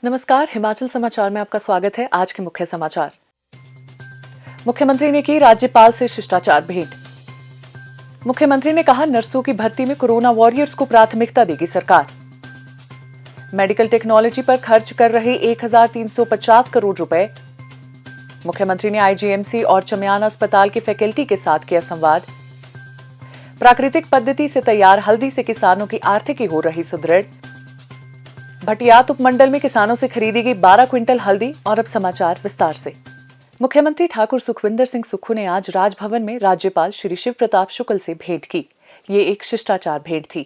नमस्कार, हिमाचल समाचार में आपका स्वागत है। आज के मुख्य समाचार। मुख्यमंत्री ने की राज्यपाल से शिष्टाचार भेंट। मुख्यमंत्री ने कहा, नर्सों की भर्ती में कोरोना वॉरियर्स को प्राथमिकता देगी सरकार। मेडिकल टेक्नोलॉजी पर खर्च कर रहे 1350 करोड़ रुपए। मुख्यमंत्री ने आईजीएमसी और चमियाना अस्पताल के फैकल्टी के साथ किया संवाद। प्राकृतिक पद्धति से तैयार हल्दी से किसानों की आर्थिकी हो रही सुदृढ़। भटियात उपमंडल में किसानों से खरीदी गई 12 क्विंटल हल्दी। और अब समाचार विस्तार से। मुख्यमंत्री ठाकुर सुखविंदर सिंह सुक्खू ने आज राजभवन में राज्यपाल श्री शिव प्रताप शुक्ल से भेंट की। ये एक शिष्टाचार भेंट थी।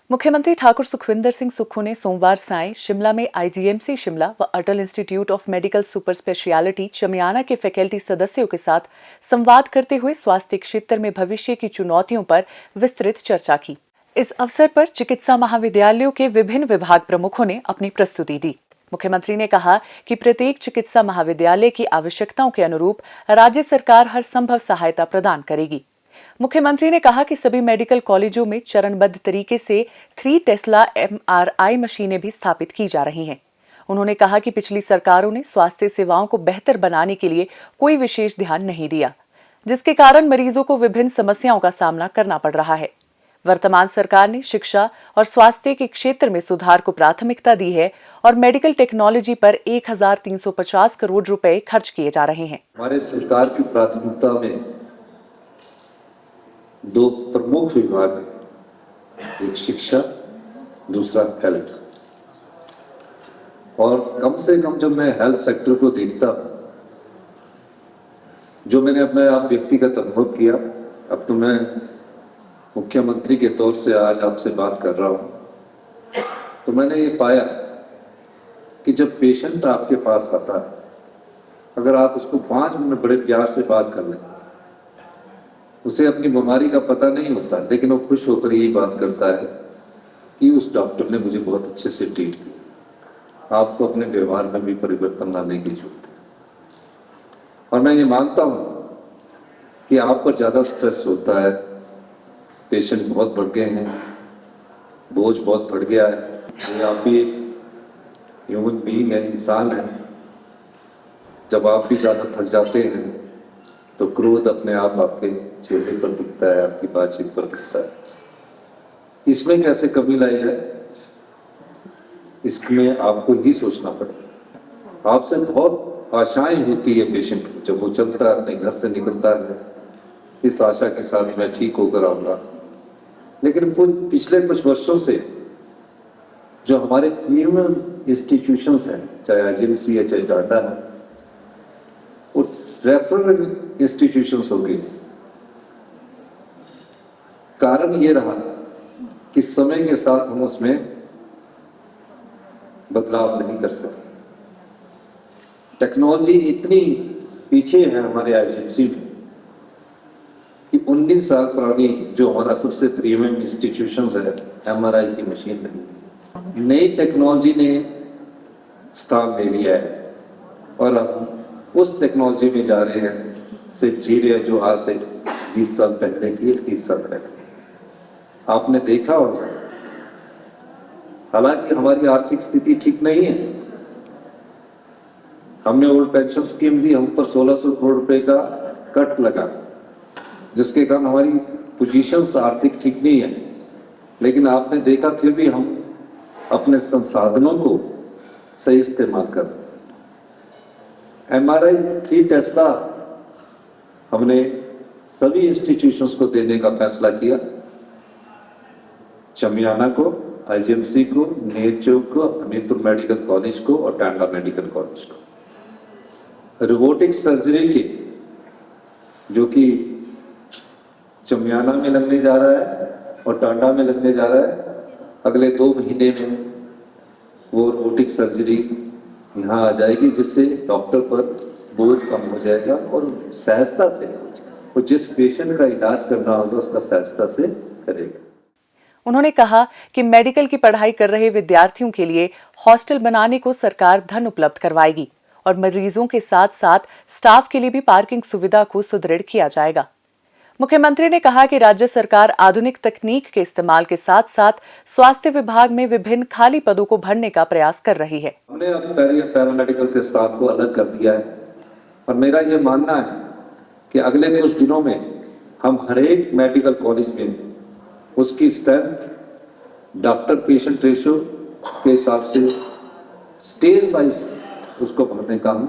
मुख्यमंत्री ठाकुर सुखविंदर सिंह सुक्खू ने सोमवार सायं शिमला में आईजीएमसी शिमला व Atal institute of medical super speciality Chamiyana के फैकल्टी सदस्यों के साथ संवाद करते हुए स्वास्थ्य क्षेत्र में भविष्य की चुनौतियों पर विस्तृत चर्चा की। इस अवसर पर चिकित्सा महाविद्यालयों के विभिन्न विभाग प्रमुखों ने अपनी प्रस्तुति दी। मुख्यमंत्री ने कहा कि प्रत्येक चिकित्सा महाविद्यालय की आवश्यकताओं के अनुरूप राज्य सरकार हर संभव सहायता प्रदान करेगी। मुख्यमंत्री ने कहा कि सभी मेडिकल कॉलेजों में चरणबद्ध तरीके से 3 टेस्ला MRI मशीनें भी स्थापित की जा रही हैं। उन्होंने कहा कि पिछली सरकारों ने स्वास्थ्य सेवाओं को बेहतर बनाने के लिए कोई विशेष ध्यान नहीं दिया, जिसके कारण मरीजों को विभिन्न समस्याओं का सामना करना पड़ रहा है। वर्तमान सरकार ने शिक्षा और स्वास्थ्य के क्षेत्र में सुधार को प्राथमिकता दी है और मेडिकल टेक्नोलॉजी पर 1350 करोड़ रुपए खर्च किए जा रहे हैं। हमारे सरकार की प्राथमिकता में 2 प्रमुख विभाग हैं, एक शिक्षा, दूसरा हेल्थ। और कम से कम जब मैं हेल्थ सेक्टर को देखता, जो मैंने अपने आप व्यक्तिगत अनुभव किया, अब तो मैं मुख्यमंत्री के तौर से आज आपसे बात कर रहा हूं, तो मैंने ये पाया कि जब पेशेंट आपके पास आता है, अगर आप उसको 5 मिनट बड़े प्यार से बात कर लें, उसे अपनी बीमारी का पता नहीं होता, लेकिन वो खुश होकर यही बात करता है कि उस डॉक्टर ने मुझे बहुत अच्छे से ट्रीट किया। आपको अपने व्यवहार में भी परिवर्तन लाने की जरूरत है। और मैं ये मानता हूं कि आप पर ज्यादा स्ट्रेस होता है, पेशेंट बहुत बढ़ गए हैं, बोझ बहुत बढ़ गया है। ये आप भी ह्यूमन बीइंग है, इंसान है। जब आप भी ज्यादा थक जाते हैं तो क्रोध अपने आप आपके चेहरे पर दिखता है, आपकी बातचीत पर दिखता है। इसमें कैसे कमी लाई जाए, इसमें आपको ही सोचना पड़ेगा। आपसे बहुत आशाएं होती है पेशेंट को, जब वो चलता है, अपने घर से निकलता है, इस आशा के साथ मैं ठीक होकर आऊंगा। लेकिन पिछले कुछ वर्षों से जो हमारे प्रीमियम इंस्टीट्यूशंस हैं, चाहे आईजीएमसी है, चाहे टाटा है, वो रेफरल इंस्टीट्यूशंस हो गई। कारण ये रहा कि समय के साथ हम उसमें बदलाव नहीं कर सकते। टेक्नोलॉजी इतनी पीछे है हमारे आईजीएमसी में कि 19 साल पुरानी जो हमारा सबसे प्रीमियम इंस्टीट्यूशंस है, MRI की मशीन लगी। नई टेक्नोलॉजी ने स्थान ले लिया है और हम उस टेक्नोलॉजी में जा रहे हैं से जी रहे हैं जो आज से 20 साल पहले की, 30 साल पहले। आपने देखा होगा, हालांकि हमारी आर्थिक स्थिति ठीक नहीं है। हमने ओल्ड पेंशन स्कीम दी, हम पर 1600 करोड़ रुपए का कट लगा, जिसके कारण हमारी पोजीशंस आर्थिक ठीक नहीं है। लेकिन आपने देखा फिर भी हम अपने संसाधनों को सही इस्तेमाल कर रहे हैं। MRI 3 टेस्ला हमने सभी इंस्टीट्यूशंस को देने का फैसला किया, चमियाना को, आईजीएमसी को, नेचो को, हमीरपुर मेडिकल कॉलेज को और टांडा मेडिकल कॉलेज को। रोबोटिक सर्जरी की जो कि चमियाना में लगने जा रहा है और टांडा में लगने जा रहा है, अगले 2 महीने में वो रोबोटिक सर्जरी यहाँ आ जाएगी, जिससे डॉक्टर पर बोझ कम हो जाएगा और सहजता से वो जिस पेशेंट का इलाज करना होगा उसका सहजता से करेगा। उन्होंने कहा कि मेडिकल की पढ़ाई कर रहे विद्यार्थियों के लिए हॉस्टल बनाने को सरकार धन उपलब्ध करवाएगी और मरीजों के साथ साथ स्टाफ के लिए भी पार्किंग सुविधा को सुदृढ़ किया जाएगा। मुख्यमंत्री ने कहा कि राज्य सरकार आधुनिक तकनीक के इस्तेमाल के साथ साथ स्वास्थ्य विभाग में विभिन्न खाली पदों को भरने का प्रयास कर रही है। हमने अब पैरामेडिकल के स्टाफ को अलग कर दिया है और मेरा ये मानना है कि अगले कुछ दिनों में हम हर एक मेडिकल कॉलेज में उसकी स्ट्रेंथ डॉक्टर पेशेंट रेशियो के हिसाब से स्टेज वाइज उसको भरने का हम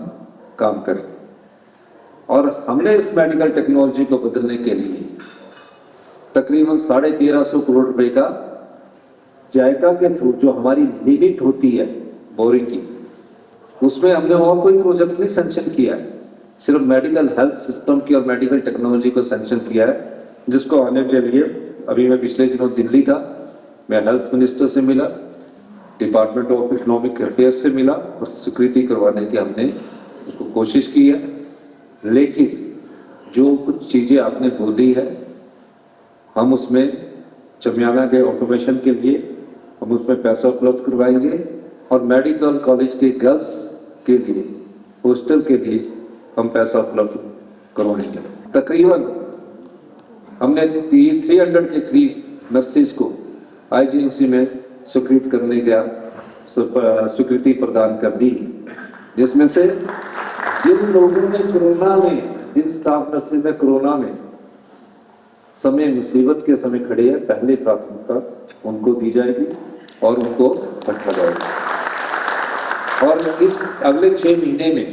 काम करें। और हमने इस मेडिकल टेक्नोलॉजी को बदलने के लिए तकरीबन 1350 करोड़ रुपए का जायका के थ्रू जो हमारी लिमिट होती है बोरिंग की, उसमें हमने और कोई प्रोजेक्ट नहीं सैंक्शन किया है, सिर्फ मेडिकल हेल्थ सिस्टम की और मेडिकल टेक्नोलॉजी को सैंक्शन किया है, जिसको आने के लिए अभी मैं पिछले दिनों दिल्ली था, मैं हेल्थ मिनिस्टर से मिला, डिपार्टमेंट ऑफ इकोनॉमिक अफेयर्स से मिला और स्वीकृति करवाने की हमने उसको कोशिश की है। लेकिन जो कुछ चीज़ें आपने बोली है, हम उसमें चमियाना के ऑटोमेशन के लिए हम उसमें पैसा उपलब्ध करवाएंगे और मेडिकल कॉलेज के गर्ल्स के लिए हॉस्टल के लिए हम पैसा उपलब्ध करवाएंगे। तकरीबन हमने 300 के करीब नर्सिस को आईजीएमसी में स्वीकृत करने का स्वीकृति प्रदान कर दी, जिसमें से जिन लोगों ने कोरोना में, जिन स्टाफ नर्सेज ने कोरोना में समय मुसीबत के समय खड़े हैं, पहले प्राथमिकता उनको दी जाएगी और उनको रखा जाएगा। और इस अगले 6 महीने में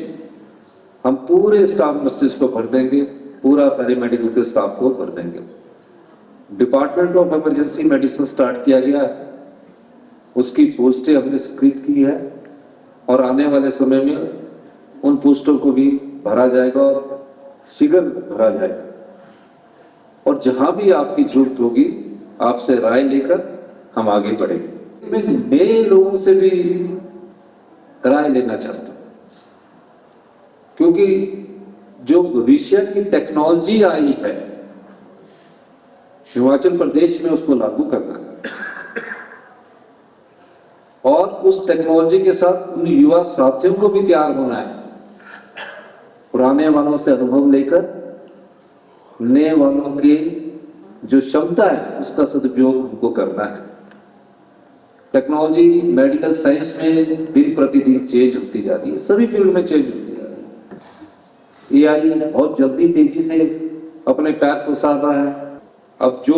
हम पूरे स्टाफ नर्सेज को भर देंगे, पूरा पैरामेडिकल के स्टाफ को भर देंगे। Department of emergency medicine start किया गया है, उसकी पोस्टें हमने स्वीकृत की है और आने वाले समय में उन पोस्टों को भी भरा जाएगा और शीघ्र भरा जाएगा। और जहां भी आपकी जरूरत होगी आपसे राय लेकर हम आगे बढ़ेंगे। मैं नए लोगों से भी राय लेना चाहता हूं, क्योंकि जो भविष्य की टेक्नोलॉजी आई है हिमाचल प्रदेश में उसको लागू करना है और उस टेक्नोलॉजी के साथ उन युवा साथियों को भी तैयार होना है। पुराने वालों से अनुभव लेकर नए वालों की जो क्षमता है उसका सदुपयोग हमको करना है। टेक्नोलॉजी मेडिकल साइंस में दिन प्रतिदिन चेंज होती जा रही है, सभी फील्ड में चेंज होती जा रही है। एआई बहुत जल्दी तेजी से अपने पैर पसार रहा है। अब जो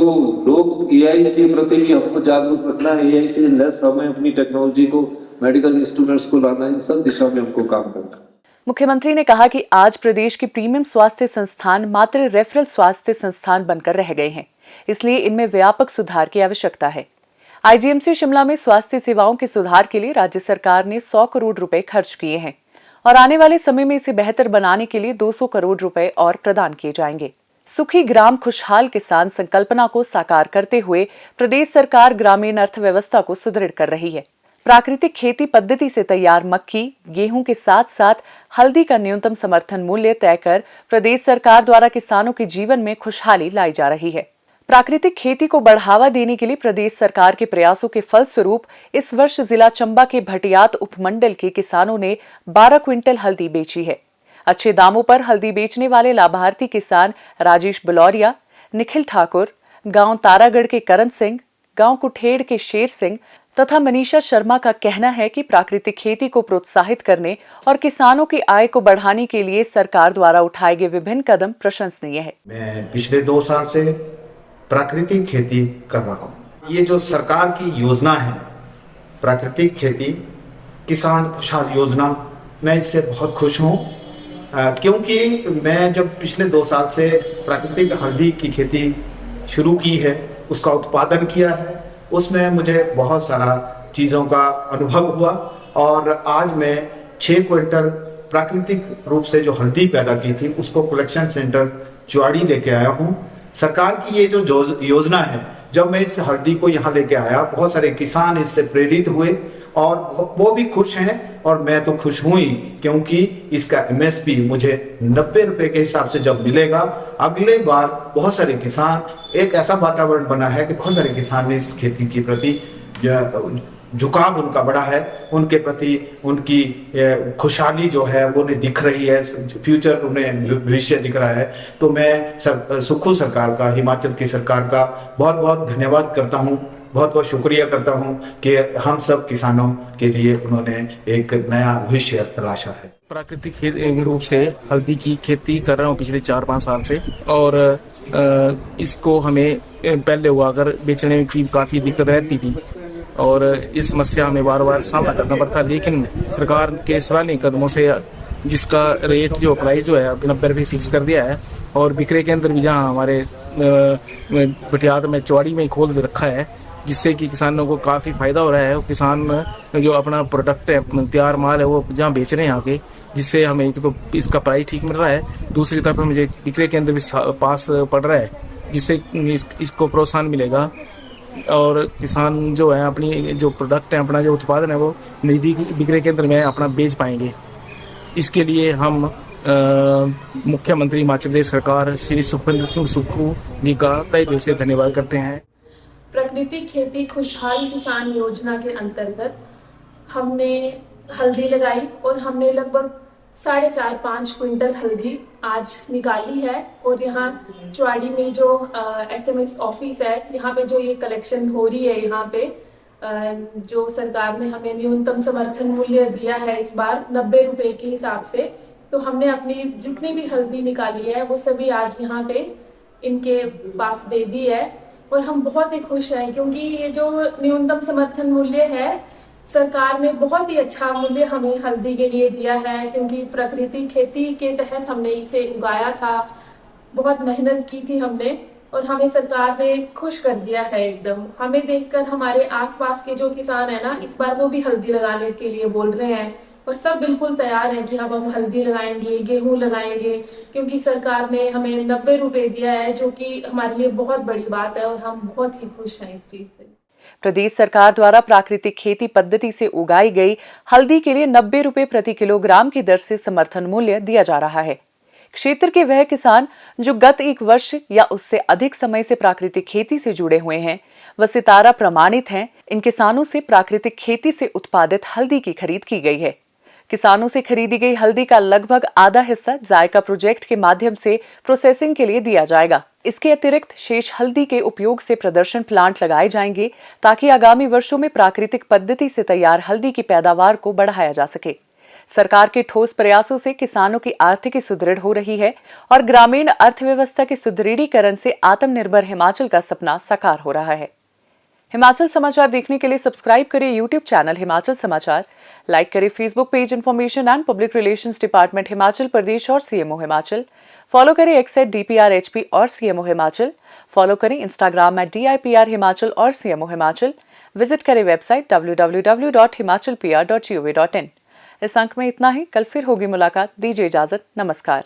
लोग एआई के प्रति भी हमको जागरूक रखना है, एआई से लेस हमें अपनी टेक्नोलॉजी को, मेडिकल इंस्ट्रूमेंट्स को लाना है, इन सब दिशा में हमको काम करना है। मुख्यमंत्री ने कहा कि आज प्रदेश के प्रीमियम स्वास्थ्य संस्थान मात्र रेफरल स्वास्थ्य संस्थान बनकर रह गए हैं, इसलिए इनमें व्यापक सुधार की आवश्यकता है। आईजीएमसी शिमला में स्वास्थ्य सेवाओं के सुधार के लिए राज्य सरकार ने 100 करोड़ रुपए खर्च किए हैं और आने वाले समय में इसे बेहतर बनाने के लिए 200 करोड़ रुपए और प्रदान किए जाएंगे। सुखी ग्राम खुशहाल किसान संकल्पना को साकार करते हुए प्रदेश सरकार ग्रामीण अर्थव्यवस्था को सुदृढ़ कर रही है। प्राकृतिक खेती पद्धति से तैयार मक्की, गेहूं के साथ साथ हल्दी का न्यूनतम समर्थन मूल्य तय कर प्रदेश सरकार द्वारा किसानों के जीवन में खुशहाली लाई जा रही है। प्राकृतिक खेती को बढ़ावा देने के लिए प्रदेश सरकार के प्रयासों के फलस्वरूप इस वर्ष जिला चंबा के भटियात उपमंडल के किसानों ने 12 क्विंटल हल्दी बेची है। अच्छे दामों पर हल्दी बेचने वाले लाभार्थी किसान राजेश बलौरिया, निखिल ठाकुर, गांव तारागढ़ के करण सिंह, गांव कुठेड़ के शेर सिंह तथा मनीषा शर्मा का कहना है कि प्राकृतिक खेती को प्रोत्साहित करने और किसानों की आय को बढ़ाने के लिए सरकार द्वारा उठाए गए विभिन्न कदम प्रशंसनीय है। मैं पिछले 2 साल से प्राकृतिक खेती कर रहा हूँ। ये जो सरकार की योजना है प्राकृतिक खेती किसान खुशहाल योजना, मैं इससे बहुत खुश हूँ, क्योंकि मैं जब पिछले 2 साल से प्राकृतिक हल्दी की खेती शुरू की है, उसका उत्पादन किया है, उसमें मुझे बहुत सारा चीज़ों का अनुभव हुआ और आज मैं 6 क्विंटल प्राकृतिक रूप से जो हल्दी पैदा की थी उसको कलेक्शन सेंटर चुआड़ी लेके आया हूँ। सरकार की ये जो योजना है, जब मैं इस हल्दी को यहाँ लेके आया, बहुत सारे किसान इससे प्रेरित हुए और वो भी खुश हैं और मैं तो खुश हूँ ही, क्योंकि इसका एमएसपी मुझे 90 रुपए के हिसाब से जब मिलेगा, अगले बार बहुत सारे किसान, एक ऐसा वातावरण बना है कि बहुत सारे किसान इस खेती के प्रति झुकाव उनका बड़ा है, उनके प्रति उनकी खुशहाली जो है वो उन्हें दिख रही है, फ्यूचर उन्हें भविष्य दिख रहा है। तो मैं सुक्खू सरकार का, हिमाचल की सरकार का बहुत बहुत धन्यवाद करता हूँ, बहुत बहुत शुक्रिया करता हूँ कि हम सब किसानों के लिए उन्होंने एक नया भविष्य तलाशा है। प्राकृतिक रूप से हल्दी की खेती कर रहा हूँ पिछले 4-5 साल से, और इसको हमें पहले उगाकर बेचने में भी काफ़ी दिक्कत रहती थी और इस समस्या हमें बार बार सामना करना पड़ता, लेकिन सरकार के सराहनीय कदमों से जिसका रेट जो प्राइस जो है 90 रुपये फिक्स कर दिया है, और विक्रय केंद्र भी जहाँ हमारे भटियात में चौड़ी में खोल रखा है, जिससे कि किसानों को काफ़ी फ़ायदा हो रहा है। किसान जो अपना प्रोडक्ट है, तैयार माल है, वो जहाँ बेच रहे हैं आके, जिससे हमें एक तो इसका प्राइस ठीक मिल रहा है, दूसरी तरफ मुझे विक्रय केंद्र भी पास पड़ रहा है, जिससे इसको प्रोत्साहन मिलेगा और किसान जो है अपनी जो प्रोडक्ट है, अपना जो उत्पादन है, वो नज़दीक विक्रय केंद्र में अपना बेच पाएंगे। इसके लिए हम मुख्यमंत्री हिमाचल प्रदेश सरकार श्री सुखविंदर सिंह सुक्खू जी का तहे दिल से धन्यवाद करते हैं। प्राकृतिक खेती खुशहाल किसान योजना के अंतर्गत हमने हल्दी लगाई और हमने लगभग 4.5-5 क्विंटल हल्दी आज निकाली है। और यहाँ चुवाड़ी में जो SMS ऑफिस है, यहाँ पे जो ये कलेक्शन हो रही है, यहाँ पे जो सरकार ने हमें न्यूनतम समर्थन मूल्य दिया है इस बार 90 रुपए के हिसाब से, तो हमने अपनी जितनी भी हल्दी निकाली है वो सभी आज यहाँ पे इनके पास दे दी है। और हम बहुत ही खुश हैं क्योंकि ये जो न्यूनतम समर्थन मूल्य है, सरकार ने बहुत ही अच्छा मूल्य हमें हल्दी के लिए दिया है, क्योंकि प्राकृतिक खेती के तहत हमने इसे उगाया था, बहुत मेहनत की थी हमने, और हमें सरकार ने खुश कर दिया है एकदम। हमें देखकर हमारे आसपास के जो किसान है ना, इस बार वो भी हल्दी लगाने के लिए बोल रहे हैं और सब बिल्कुल तैयार हैं कि हम हल्दी लगाएंगे, गेहूं लगाएंगे, क्योंकि सरकार ने हमें 90 रुपए दिया है, जो कि हमारे लिए बहुत बड़ी बात है और हम बहुत ही खुश हैं इस चीज से। प्रदेश सरकार द्वारा प्राकृतिक खेती पद्धति से उगाई गई हल्दी के लिए 90 रुपए प्रति किलोग्राम की दर से समर्थन मूल्य दिया जा रहा है। क्षेत्र के वह किसान जो गत 1 वर्ष या उससे अधिक समय से प्राकृतिक खेती से जुड़े हुए हैं, व सितारा प्रमाणित हैं, इन किसानों से प्राकृतिक खेती से उत्पादित हल्दी की खरीद की गई है। किसानों से खरीदी गई हल्दी का लगभग आधा हिस्सा जायका प्रोजेक्ट के माध्यम से प्रोसेसिंग के लिए दिया जाएगा। इसके अतिरिक्त शेष हल्दी के उपयोग से प्रदर्शन प्लांट लगाए जाएंगे, ताकि आगामी वर्षों में प्राकृतिक पद्धति से तैयार हल्दी की पैदावार को बढ़ाया जा सके। सरकार के ठोस प्रयासों से किसानों की आर्थिकी सुदृढ़ हो रही है और ग्रामीण अर्थव्यवस्था के सुदृढ़ीकरण से आत्मनिर्भर हिमाचल का सपना साकार हो रहा है। हिमाचल समाचार देखने के लिए सब्सक्राइब करें यूट्यूब चैनल हिमाचल समाचार, लाइक करें Facebook page information and public relations department Himachal Pradesh और CMO हिमाचल, फॉलो करें X @DPRHP और CMO हिमाचल, फॉलो करें इंस्टाग्राम @DIPR हिमाचल और CMO हिमाचल, विजिट करें वेबसाइट www.himachalpr.gov.in। इस अंक में इतना ही, कल फिर होगी मुलाकात। दीजिए इजाजत, नमस्कार।